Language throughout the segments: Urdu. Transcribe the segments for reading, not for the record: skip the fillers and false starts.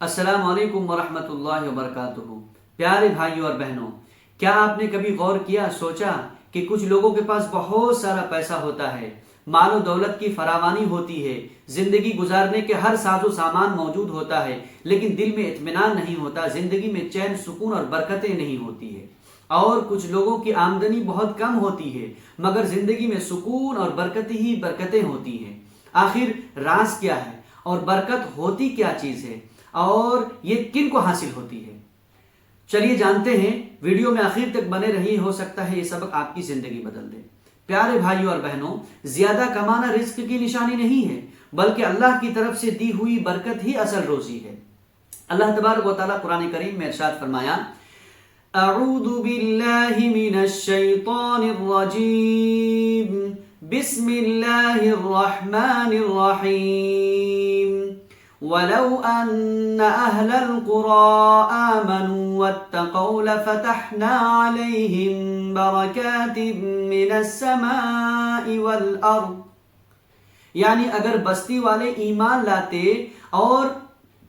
السلام علیکم ورحمۃ اللہ وبرکاتہ۔ پیارے بھائیوں اور بہنوں، کیا آپ نے کبھی غور کیا، سوچا کہ کچھ لوگوں کے پاس بہت سارا پیسہ ہوتا ہے، مال و دولت کی فراوانی ہوتی ہے، زندگی گزارنے کے ہر ساز و سامان موجود ہوتا ہے، لیکن دل میں اطمینان نہیں ہوتا، زندگی میں چین، سکون اور برکتیں نہیں ہوتی ہے۔ اور کچھ لوگوں کی آمدنی بہت کم ہوتی ہے مگر زندگی میں سکون اور برکت ہی برکتیں ہوتی ہیں۔ آخر راز کیا ہے اور برکت ہوتی کیا چیز ہے اور یہ کن کو حاصل ہوتی ہے؟ چلیے جانتے ہیں، ویڈیو میں آخر تک بنے رہی، ہو سکتا ہے یہ سبق آپ کی زندگی بدل دے۔ پیارے بھائیوں اور بہنوں، زیادہ کمانا رزق کی نشانی نہیں ہے، بلکہ اللہ کی طرف سے دی ہوئی برکت ہی اصل روزی ہے۔ اللہ تبارک و تعالیٰ قرآن کریم میں ارشاد فرمایا، اعوذ باللہ من الشیطان الرجیم، بسم اللہ الرحمن الرحیم، وَلَوْ أَنَّ أَهْلَ الْقُرَىٰ آمَنُوا وَاتَّقَوْا لَفَتَحْنَا عَلَيْهِمْ بَرَكَاتٍ مِّنَ السَّمَاءِ وَالْأَرْضِ، یعنی اگر بستی والے ایمان لاتے اور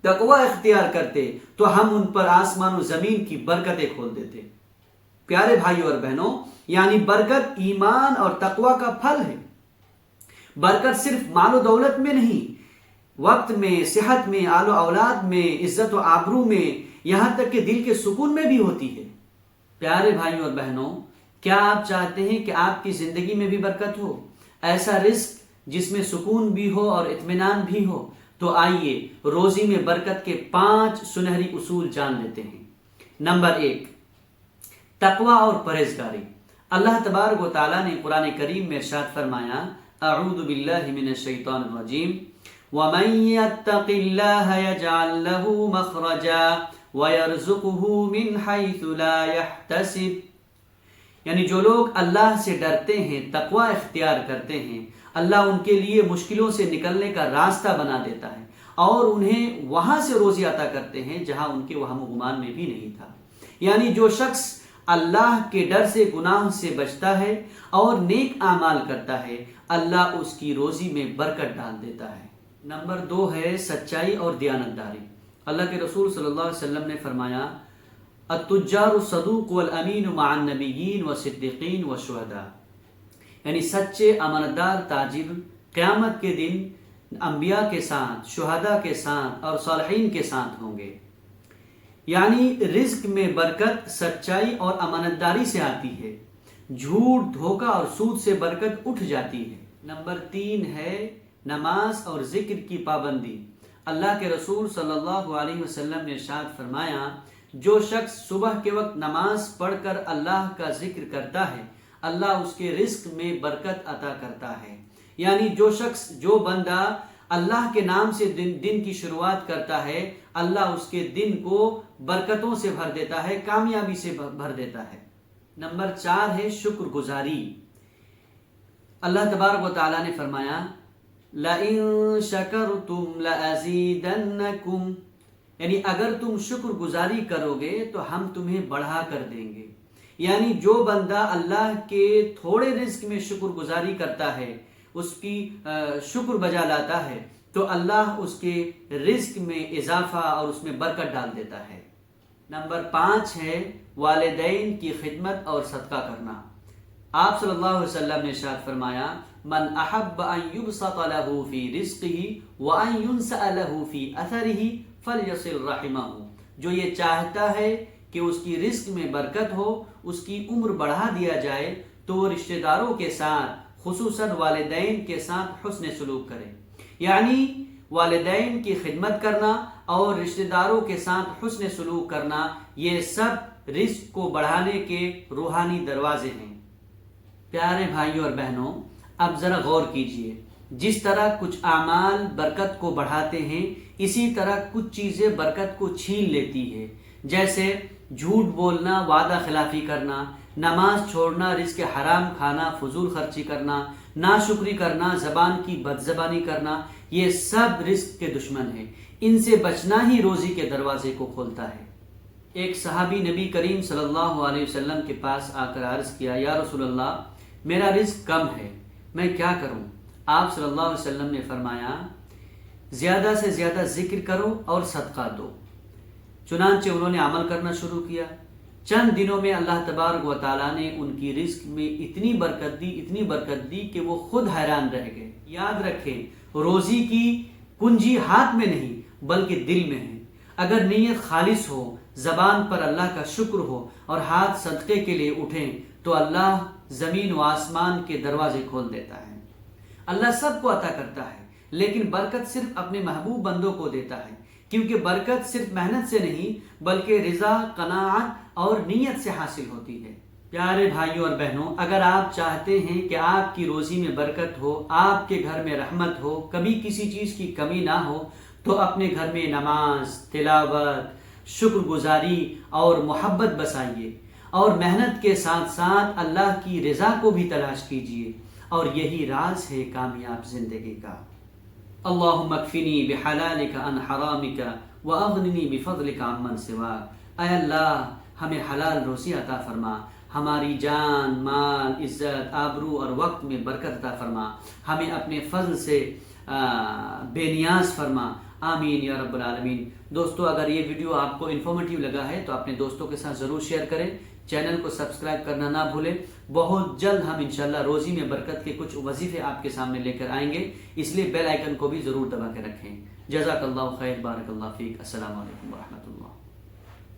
تقوی اختیار کرتے تو ہم ان پر آسمان و زمین کی برکتیں کھول دیتے۔ پیارے بھائیوں اور بہنوں، یعنی برکت ایمان اور تقوی کا پھل ہے۔ برکت صرف مال و دولت میں نہیں، وقت میں، صحت میں، آل و اولاد میں، عزت و آبرو میں، یہاں تک کہ دل کے سکون میں بھی ہوتی ہے۔ پیارے بھائیوں اور بہنوں، کیا آپ چاہتے ہیں کہ آپ کی زندگی میں بھی برکت ہو، ایسا رزق جس میں سکون بھی ہو اور اطمینان بھی ہو؟ تو آئیے روزی میں برکت کے 5 سنہری اصول جان لیتے ہیں۔ نمبر 1، تقوی اور پرہیزگاری۔ اللہ تبارک و تعالیٰ نے قرآن کریم میں ارشاد فرمایا، اعوذ باللہ من الشیطان الرجیم، وَمَن يَتَّقِ اللَّهَ يَجْعَل لَّهُ مَخْرَجًا وَيَرْزُقْهُ مِنْ حَيْثُ لَا يَحْتَسِبُ، یعنی جو لوگ اللہ سے ڈرتے ہیں، تقوی اختیار کرتے ہیں، اللہ ان کے لیے مشکلوں سے نکلنے کا راستہ بنا دیتا ہے اور انہیں وہاں سے روزی عطا کرتے ہیں جہاں ان کے وہم و گمان میں بھی نہیں تھا۔ یعنی جو شخص اللہ کے ڈر سے، گناہ سے بچتا ہے اور نیک اعمال کرتا ہے، اللہ اس کی روزی میں برکت ڈال دیتا ہے۔ نمبر 2 ہے سچائی اور دیانتداری۔ اللہ کے رسول صلی اللہ علیہ وسلم نے فرمایا، التجار الصدوق والامین مع النبیین والصدیقین والشہداء، یعنی سچے امانتدار تاجر قیامت کے دن انبیاء کے ساتھ، شہداء کے ساتھ اور صالحین کے ساتھ ہوں گے۔ یعنی رزق میں برکت سچائی اور امانتداری سے آتی ہے، جھوٹ، دھوکہ اور سود سے برکت اٹھ جاتی ہے۔ نمبر 3 ہے نماز اور ذکر کی پابندی۔ اللہ کے رسول صلی اللہ علیہ وسلم نے ارشاد فرمایا، جو شخص صبح کے وقت نماز پڑھ کر اللہ کا ذکر کرتا ہے، اللہ اس کے رزق میں برکت عطا کرتا ہے۔ یعنی جو شخص، جو بندہ اللہ کے نام سے دن کی شروعات کرتا ہے، اللہ اس کے دن کو برکتوں سے بھر دیتا ہے، کامیابی سے بھر دیتا ہے۔ نمبر 4 ہے شکر گزاری۔ اللہ تبارک و تعالیٰ نے فرمایا، لَإِن شَكَرْتُمْ لَأَزِيدَنَّكُمْ، یعنی اگر تم شکر گزاری کرو گے تو ہم تمہیں بڑھا کر دیں گے۔ یعنی جو بندہ اللہ کے تھوڑے رزق میں شکر گزاری کرتا ہے، اس کی شکر بجا لاتا ہے، تو اللہ اس کے رزق میں اضافہ اور اس میں برکت ڈال دیتا ہے۔ نمبر 5 ہے والدین کی خدمت اور صدقہ کرنا۔ آپ صلی اللہ علیہ وسلم نے ارشاد فرمایا، من احب ان یبسط له فی رزقه وان ينسأ له فی اثره فلیصل رحمہ، جو یہ چاہتا ہے کہ اس کی رزق میں برکت ہو، اس کی عمر بڑھا دیا جائے، تو وہ رشتہ داروں کے ساتھ، خصوصاً والدین کے ساتھ حسن سلوک کرے۔ یعنی والدین کی خدمت کرنا اور رشتہ داروں کے ساتھ حسن سلوک کرنا، یہ سب رزق کو بڑھانے کے روحانی دروازے ہیں۔ پیارے بھائیوں اور بہنوں، اب ذرا غور کیجئے، جس طرح کچھ اعمال برکت کو بڑھاتے ہیں، اسی طرح کچھ چیزیں برکت کو چھین لیتی ہے، جیسے جھوٹ بولنا، وعدہ خلافی کرنا، نماز چھوڑنا، رزق حرام کھانا، فضول خرچی کرنا، ناشکری کرنا، زبان کی بدزبانی کرنا، یہ سب رزق کے دشمن ہیں۔ ان سے بچنا ہی روزی کے دروازے کو کھولتا ہے۔ ایک صحابی نبی کریم صلی اللہ علیہ وسلم کے پاس آ کر عرض کیا، یا رسول اللہ، میرا رزق کم ہے، میں کیا کروں؟ آپ صلی اللہ علیہ وسلم نے فرمایا، زیادہ سے زیادہ ذکر کرو اور صدقہ دو۔ چنانچہ انہوں نے عمل کرنا شروع کیا۔ چند دنوں میں اللہ تبارک و تعالیٰ نے ان کی رزق میں اتنی برکت دی کہ وہ خود حیران رہ گئے۔ یاد رکھیں، روزی کی کنجی ہاتھ میں نہیں بلکہ دل میں ہے۔ اگر نیت خالص ہو، زبان پر اللہ کا شکر ہو اور ہاتھ صدقے کے لیے اٹھیں تو اللہ زمین و آسمان کے دروازے کھول دیتا ہے۔ اللہ سب کو عطا کرتا ہے، لیکن برکت صرف اپنے محبوب بندوں کو دیتا ہے، کیونکہ برکت صرف محنت سے نہیں بلکہ رضا، قناعت اور نیت سے حاصل ہوتی ہے۔ پیارے بھائیوں اور بہنوں، اگر آپ چاہتے ہیں کہ آپ کی روزی میں برکت ہو، آپ کے گھر میں رحمت ہو، کبھی کسی چیز کی کمی نہ ہو، تو اپنے گھر میں نماز، تلاوت، شکر گزاری اور محبت بسائیے، اور محنت کے ساتھ ساتھ اللہ کی رضا کو بھی تلاش کیجیے، اور یہی راز ہے کامیاب زندگی کا۔ اللہم اکفنی بحلالک عن حرامک واغننی بفضلک عمن سواک۔ اے اللہ، ہمیں حلال روزی عطا فرما، ہماری جان، مال، عزت، آبرو اور وقت میں برکت عطا فرما، ہمیں اپنے فضل سے بے نیاز فرما، آمین یا رب العالمین۔ دوستو، اگر یہ ویڈیو آپ کو انفارمیٹیو لگا ہے تو اپنے دوستوں کے ساتھ ضرور شیئر کریں، چینل کو سبسکرائب کرنا نہ بھولیں۔ بہت جلد ہم انشاءاللہ روزی میں برکت کے کچھ وظیفے آپ کے سامنے لے کر آئیں گے، اس لیے بیل آئیکن کو بھی ضرور دبا کے رکھیں۔ جزاک اللہ خیر، بارک اللہ فیک، السلام علیکم ورحمۃ اللہ۔